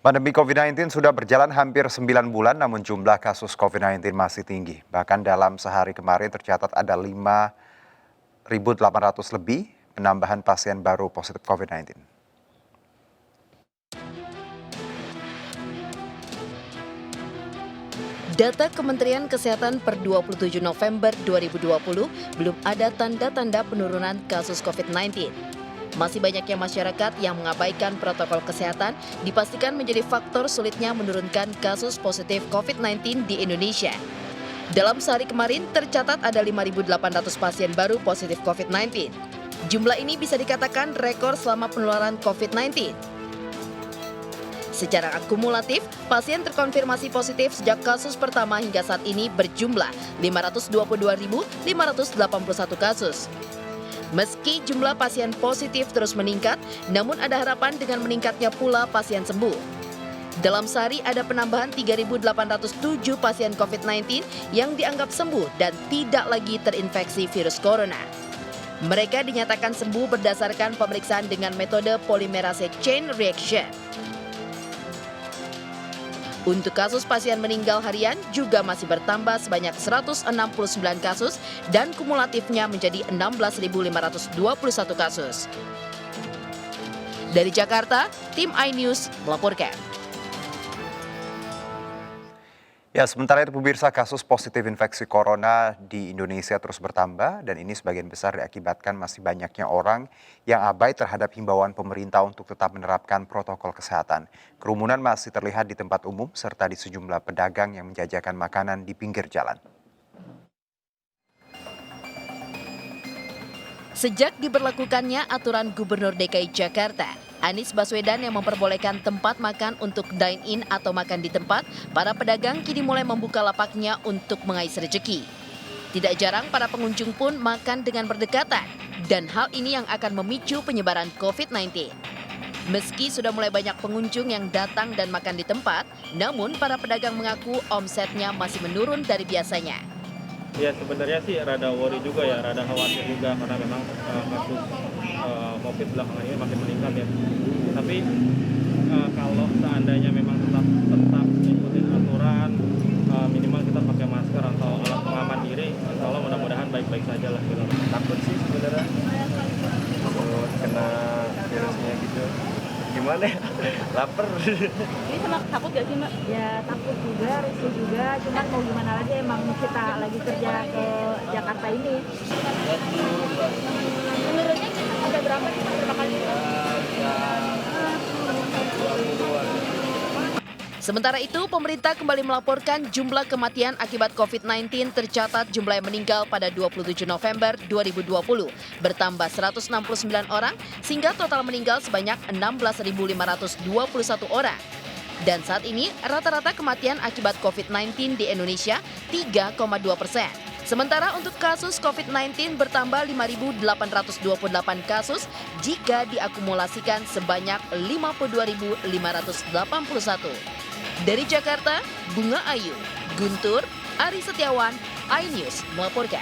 Pandemi COVID-19 sudah berjalan hampir 9 bulan, namun jumlah kasus COVID-19 masih tinggi. Bahkan dalam sehari kemarin tercatat ada 5.800 lebih penambahan pasien baru positif COVID-19. Data Kementerian Kesehatan per 27 November 2020 belum ada tanda-tanda penurunan kasus COVID-19. Masih banyaknya masyarakat yang mengabaikan protokol kesehatan dipastikan menjadi faktor sulitnya menurunkan kasus positif COVID-19 di Indonesia. Dalam sehari kemarin tercatat ada 5.800 pasien baru positif COVID-19. Jumlah ini bisa dikatakan rekor selama penularan COVID-19. Secara akumulatif, pasien terkonfirmasi positif sejak kasus pertama hingga saat ini berjumlah 522.581 kasus. Meski jumlah pasien positif terus meningkat, namun ada harapan dengan meningkatnya pula pasien sembuh. Dalam sehari ada penambahan 3.807 pasien COVID-19 yang dianggap sembuh dan tidak lagi terinfeksi virus corona. Mereka dinyatakan sembuh berdasarkan pemeriksaan dengan metode polymerase chain reaction. Untuk kasus pasien meninggal harian juga masih bertambah sebanyak 169 kasus dan kumulatifnya menjadi 16.521 kasus. Dari Jakarta, tim iNews melaporkan. Ya, sementara itu pemirsa, kasus positif infeksi corona di Indonesia terus bertambah dan ini sebagian besar diakibatkan masih banyaknya orang yang abai terhadap himbauan pemerintah untuk tetap menerapkan protokol kesehatan. Kerumunan masih terlihat di tempat umum serta di sejumlah pedagang yang menjajakan makanan di pinggir jalan. Sejak diberlakukannya aturan Gubernur DKI Jakarta, Anies Baswedan yang memperbolehkan tempat makan untuk dine-in atau makan di tempat, para pedagang kini mulai membuka lapaknya untuk mengais rejeki. Tidak jarang para pengunjung pun makan dengan berdekatan, dan hal ini yang akan memicu penyebaran COVID-19. Meski sudah mulai banyak pengunjung yang datang dan makan di tempat, namun para pedagang mengaku omsetnya masih menurun dari biasanya. Ya sebenarnya sih rada worry juga ya, rada khawatir juga karena memang kasus COVID belakangan ini makin meningkat ya. Tapi kalau seandainya memang tetap ikutin aturan, minimal kita pakai masker atau alat pengaman diri, insya Allah mudah-mudahan baik-baik saja lah gitu. Takut sih sebenarnya, takut kena virusnya gitu. Gimana ya? Lapar. Ini sama takut gak sih Mbak? Ya takut juga, risih juga, cuman mau gimana lagi emang kita lagi kerja ke Jakarta ini. Menurutnya ada berapa sih berapa kali? Sementara itu, pemerintah kembali melaporkan jumlah kematian akibat COVID-19 tercatat jumlah yang meninggal pada 27 November 2020 bertambah 169 orang sehingga total meninggal sebanyak 16.521 orang. Dan saat ini rata-rata kematian akibat COVID-19 di Indonesia 3,2%. Sementara untuk kasus COVID-19 bertambah 5.828 kasus jika diakumulasikan sebanyak 52.581. Dari Jakarta, Bunga Ayu, Guntur, Ari Setiawan, iNews melaporkan.